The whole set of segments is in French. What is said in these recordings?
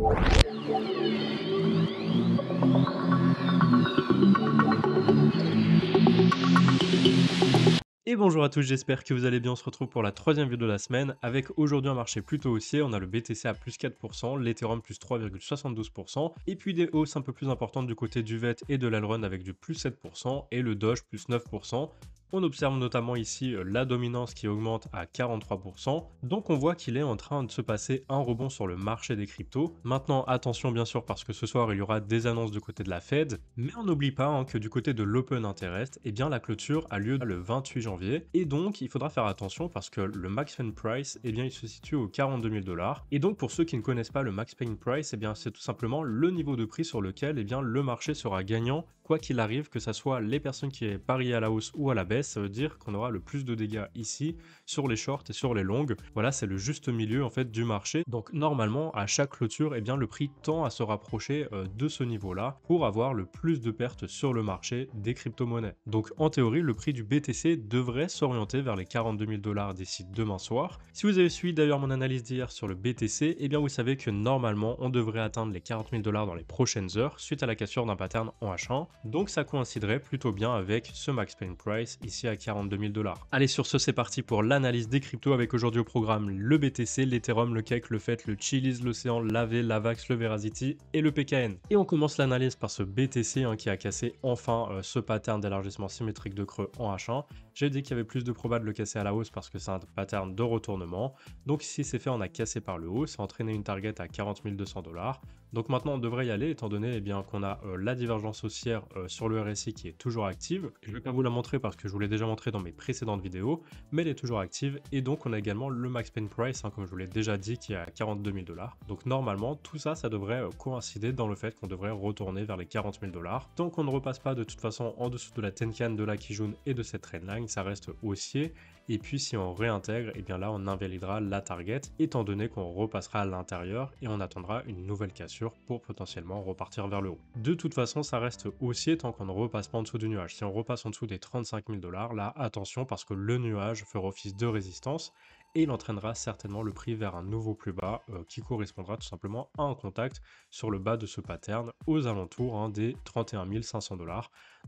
Et bonjour à tous, j'espère que vous allez bien. On se retrouve pour la troisième vidéo de la semaine avec aujourd'hui un marché plutôt haussier. On a le BTC à plus 4%, l'Ethereum plus 3,72% et puis des hausses un peu plus importantes du côté du VET et de l'Elrond avec du plus 7% et le Doge plus 9%. On observe notamment ici la dominance qui augmente à 43%. Donc on voit qu'il est en train de se passer un rebond sur le marché des cryptos. Maintenant attention bien sûr parce que ce soir il y aura des annonces du côté de la Fed. Mais on n'oublie pas que du côté de l'Open Interest, eh bien la clôture a lieu le 28 janvier. Et donc il faudra faire attention parce que le Max Pain Price, eh bien il se situe aux 42 000 $. Et donc pour ceux qui ne connaissent pas le Max Pain Price, eh bien c'est tout simplement le niveau de prix sur lequel eh bien, le marché sera gagnant quoi qu'il arrive, que ce soit les personnes qui aient parié à la hausse ou à la baisse. Ça veut dire qu'on aura le plus de dégâts ici sur les shorts et sur les longues. Voilà, c'est le juste milieu en fait du marché. Donc normalement, à chaque clôture, eh bien, le prix tend à se rapprocher de ce niveau-là pour avoir le plus de pertes sur le marché des crypto-monnaies. Donc en théorie, le prix du BTC devrait s'orienter vers les 42 000 $ d'ici demain soir. Si vous avez suivi d'ailleurs mon analyse d'hier sur le BTC, eh bien vous savez que normalement, on devrait atteindre les 40 000 $ dans les prochaines heures suite à la cassure d'un pattern en H1. Donc ça coïnciderait plutôt bien avec ce Max Pain Price ici à 42 000 $. Allez, sur ce, c'est parti pour l'analyse des cryptos avec aujourd'hui au programme le BTC, l'Ethereum, le Cake, le FET, le Chiliz, l'Océan, l'AV, l'AVAX, le Verasity et le PKN. Et on commence l'analyse par ce BTC qui a cassé enfin ce pattern d'élargissement symétrique de creux en H1. J'ai dit qu'il y avait plus de probabilité de le casser à la hausse parce que c'est un pattern de retournement. Donc ici c'est fait, on a cassé par le haut, ça a entraîné une target à 40 200 $. Donc maintenant on devrait y aller étant donné qu'on a la divergence haussière sur le RSI qui est toujours active. Je ne vais pas vous la montrer parce que je vous l'ai déjà montré dans mes précédentes vidéos, mais elle est toujours active. Et donc on a également le Max Pain Price, comme je vous l'ai déjà dit, qui est à 42 000 $. Donc normalement tout ça, ça devrait coïncider dans le fait qu'on devrait retourner vers les 40 000 $. Tant qu'on ne repasse pas de toute façon en dessous de la Tenkan, de la Kijun et de cette trendline, ça reste haussier. Et puis si on réintègre, et bien là on invalidera la target étant donné qu'on repassera à l'intérieur et on attendra une nouvelle cassure pour potentiellement repartir vers le haut. De toute façon ça reste haussier tant qu'on ne repasse pas en dessous du nuage. Si on repasse en dessous des 35 000 $, là attention parce que le nuage fera office de résistance et il entraînera certainement le prix vers un nouveau plus bas qui correspondra tout simplement à un contact sur le bas de ce pattern aux alentours des 31 500 $.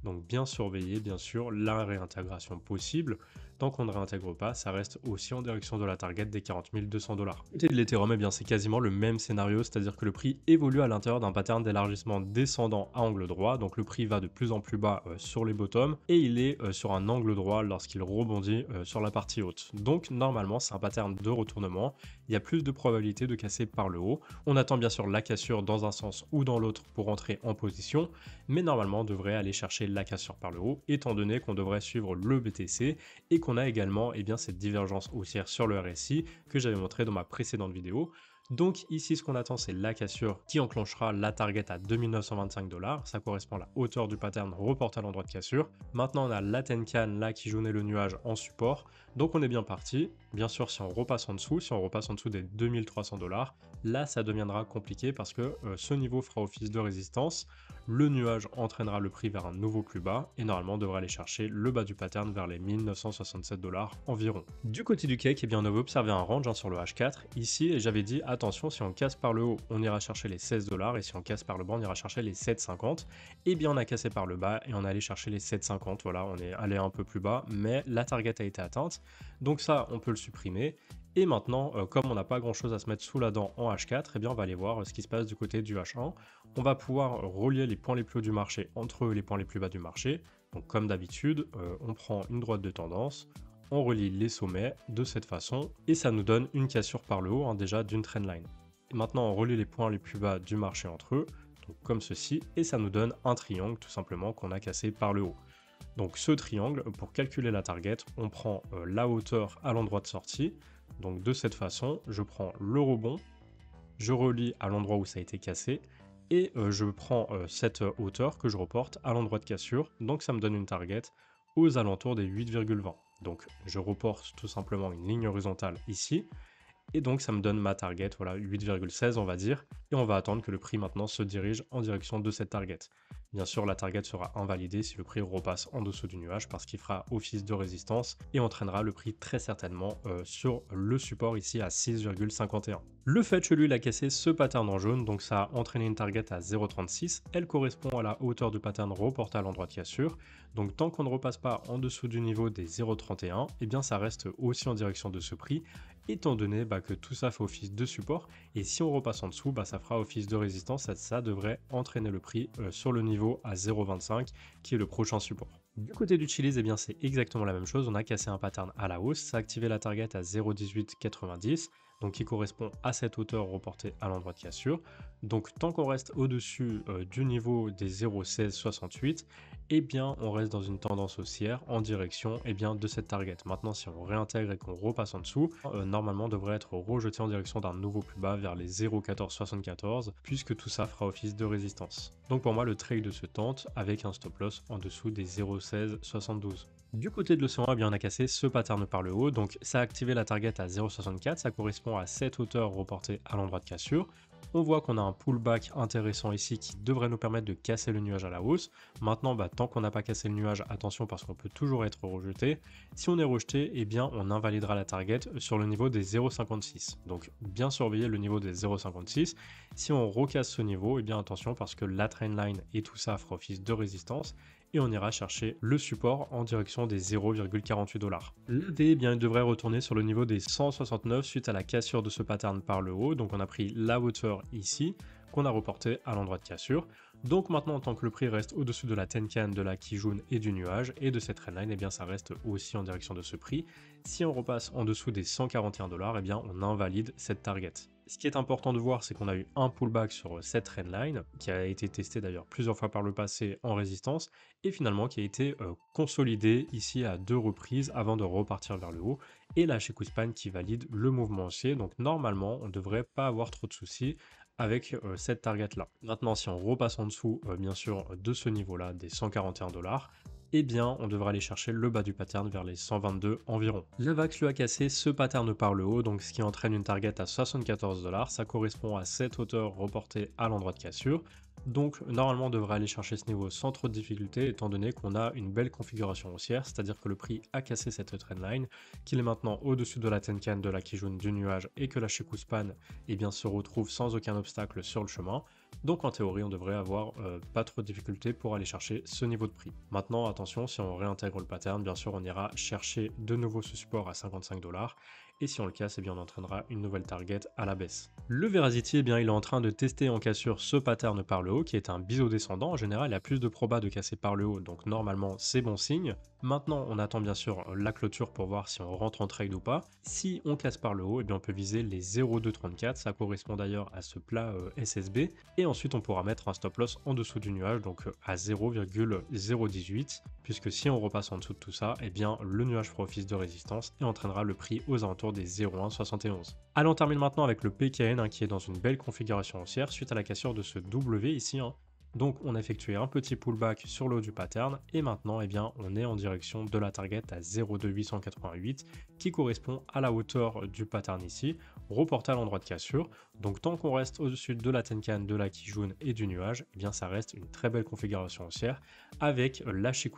Donc bien surveiller bien sûr la réintégration possible. Tant qu'on ne réintègre pas, ça reste aussi en direction de la target des 40 200 $. Côté de l'Ethereum, eh bien c'est quasiment le même scénario, c'est-à-dire que le prix évolue à l'intérieur d'un pattern d'élargissement descendant à angle droit, donc le prix va de plus en plus bas sur les bottoms et il est sur un angle droit lorsqu'il rebondit sur la partie haute. Donc normalement c'est un pattern de retournement, il y a plus de probabilité de casser par le haut. On attend bien sûr la cassure dans un sens ou dans l'autre pour entrer en position, mais normalement on devrait aller chercher la cassure par le haut, étant donné qu'on devrait suivre le BTC et qu'on a également cette divergence haussière sur le RSI que j'avais montré dans ma précédente vidéo. Donc ici, ce qu'on attend, c'est la cassure qui enclenchera la target à 2925 $. Ça correspond à la hauteur du pattern reporté à l'endroit de cassure. Maintenant, on a la Tenkan là qui jaunait le nuage en support. Donc on est bien parti. Bien sûr, si on repasse en dessous, des 2300 $, là, ça deviendra compliqué parce que ce niveau fera office de résistance. Le nuage entraînera le prix vers un nouveau plus bas et normalement on devrait aller chercher le bas du pattern vers les 1967 $ environ. Du côté du cake, eh bien, on avait observé un range sur le H4 ici et j'avais dit attention, si on casse par le haut, on ira chercher les 16 $ et si on casse par le bas, on ira chercher les 7,50. Et bien on a cassé par le bas et on est allé chercher les 7,50. Voilà, on est allé un peu plus bas, mais la target a été atteinte. Donc ça, on peut le supprimer. Et maintenant, comme on n'a pas grand chose à se mettre sous la dent en H4, eh bien on va aller voir ce qui se passe du côté du H1. On va pouvoir relier les points les plus hauts du marché entre les points les plus bas du marché. Donc comme d'habitude, on prend une droite de tendance, on relie les sommets de cette façon et ça nous donne une cassure par le haut déjà d'une trendline. Et maintenant, on relie les points les plus bas du marché entre eux, donc comme ceci, et ça nous donne un triangle tout simplement qu'on a cassé par le haut. Donc ce triangle, pour calculer la target, on prend la hauteur à l'endroit de sortie. Donc de cette façon, je prends le rebond, je relie à l'endroit où ça a été cassé, et je prends cette hauteur que je reporte à l'endroit de cassure, donc ça me donne une target aux alentours des 8,20. Donc je reporte tout simplement une ligne horizontale ici, et donc ça me donne ma target, voilà, 8,16 on va dire, et on va attendre que le prix maintenant se dirige en direction de cette target. Bien sûr, la target sera invalidée si le prix repasse en dessous du nuage parce qu'il fera office de résistance et entraînera le prix très certainement sur le support ici à 6,51. Le fait, lui, il a cassé ce pattern en jaune, donc ça a entraîné une target à 0,36. Elle correspond à la hauteur du pattern reporté à l'endroit de cassure. Donc tant qu'on ne repasse pas en dessous du niveau des 0,31, eh bien ça reste aussi en direction de ce prix, étant donné que tout ça fait office de support. Et si on repasse en dessous, ça fera office de résistance. Ça devrait entraîner le prix sur le niveau à 0,25, qui est le prochain support. Du côté du Chiliz, eh bien c'est exactement la même chose. On a cassé un pattern à la hausse, ça a activé la target à 0,1890. Donc qui correspond à cette hauteur reportée à l'endroit de cassure. Donc tant qu'on reste au-dessus du niveau des 0,1668, eh bien on reste dans une tendance haussière en direction de cette target. Maintenant, si on réintègre et qu'on repasse en dessous, normalement on devrait être rejeté en direction d'un nouveau plus bas vers les 0,1474, puisque tout ça fera office de résistance. Donc pour moi, le trade se tente avec un stop loss en dessous des 0,1672. Du côté de l'océan, eh bien, on a cassé ce pattern par le haut, donc ça a activé la target à 0,64, ça correspond à cette hauteur reportée à l'endroit de cassure. On voit qu'on a un pullback intéressant ici qui devrait nous permettre de casser le nuage à la hausse. Maintenant, tant qu'on n'a pas cassé le nuage, attention parce qu'on peut toujours être rejeté. Si on est rejeté, eh bien, on invalidera la target sur le niveau des 0,56. Donc bien surveiller le niveau des 0,56. Si on recasse ce niveau, eh bien attention parce que la trendline et tout ça fera office de résistance. Et on ira chercher le support en direction des 0,48$. Le V, eh bien, il devrait retourner sur le niveau des 169 suite à la cassure de ce pattern par le haut. Donc on a pris la hauteur ici qu'on a reporté à l'endroit de cassure. Donc maintenant, en tant que le prix reste au-dessus de la Tenkan, de la Kijun et du nuage et de cette trendline, eh bien ça reste aussi en direction de ce prix. Si on repasse en dessous des 141$, eh bien on invalide cette target. Ce qui est important de voir, c'est qu'on a eu un pullback sur cette trendline, qui a été testé d'ailleurs plusieurs fois par le passé en résistance, et finalement qui a été consolidé ici à 2 reprises avant de repartir vers le haut, et la Shan qui valide le mouvement haussier. Donc normalement, on ne devrait pas avoir trop de soucis avec cette target là. Maintenant, si on repasse en dessous, bien sûr, de ce niveau-là, des 141$, eh bien, on devra aller chercher le bas du pattern vers les 122 environ. Le VAX lui a cassé ce pattern par le haut, donc ce qui entraîne une target à 74$. Ça correspond à cette hauteur reportée à l'endroit de cassure. Donc normalement on devrait aller chercher ce niveau sans trop de difficulté étant donné qu'on a une belle configuration haussière, c'est-à-dire que le prix a cassé cette trendline, qu'il est maintenant au-dessus de la Tenkan, de la Kijun, du nuage et que la Shan eh bien, se retrouve sans aucun obstacle sur le chemin. Donc en théorie on devrait avoir pas trop de difficulté pour aller chercher ce niveau de prix. Maintenant attention, si on réintègre le pattern, bien sûr on ira chercher de nouveau ce support à 55$. Et si on le casse, eh bien on entraînera une nouvelle target à la baisse. Le Verasity, eh bien il est en train de tester en cassure ce pattern par le haut qui est un biseau descendant. En général, il a plus de proba de casser par le haut, donc normalement c'est bon signe. Maintenant, on attend bien sûr la clôture pour voir si on rentre en trade ou pas. Si on casse par le haut, eh bien on peut viser les 0,234, ça correspond d'ailleurs à ce plat SSB. Et ensuite, on pourra mettre un stop loss en dessous du nuage, donc à 0,018, puisque si on repasse en dessous de tout ça, eh bien le nuage fera office de résistance et entraînera le prix aux alentours des 0,171. Allez, on termine maintenant avec le PKN qui est dans une belle configuration haussière suite à la cassure de ce W ici. Donc on a effectué un petit pullback sur le haut du pattern et maintenant eh bien, on est en direction de la target à 0,2888 qui correspond à la hauteur du pattern ici, reporté à l'endroit de cassure. Donc tant qu'on reste au-dessus de la Tenkan, de la Kijun et du nuage, eh bien ça reste une très belle configuration haussière avec la Shan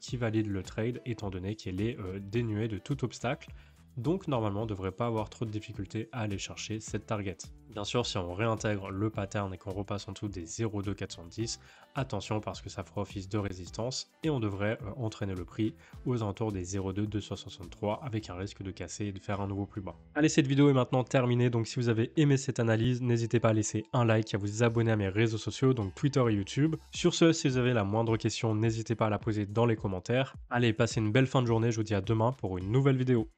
qui valide le trade étant donné qu'elle est dénuée de tout obstacle. Donc normalement on ne devrait pas avoir trop de difficultés à aller chercher cette target. Bien sûr, si on réintègre le pattern et qu'on repasse en dessous des 0,2410, attention parce que ça fera office de résistance et on devrait entraîner le prix aux alentours des 0,2263 avec un risque de casser et de faire un nouveau plus bas. Allez, cette vidéo est maintenant terminée, donc si vous avez aimé cette analyse, n'hésitez pas à laisser un like et à vous abonner à mes réseaux sociaux, donc Twitter et YouTube. Sur ce, si vous avez la moindre question, n'hésitez pas à la poser dans les commentaires. Allez, passez une belle fin de journée, je vous dis à demain pour une nouvelle vidéo.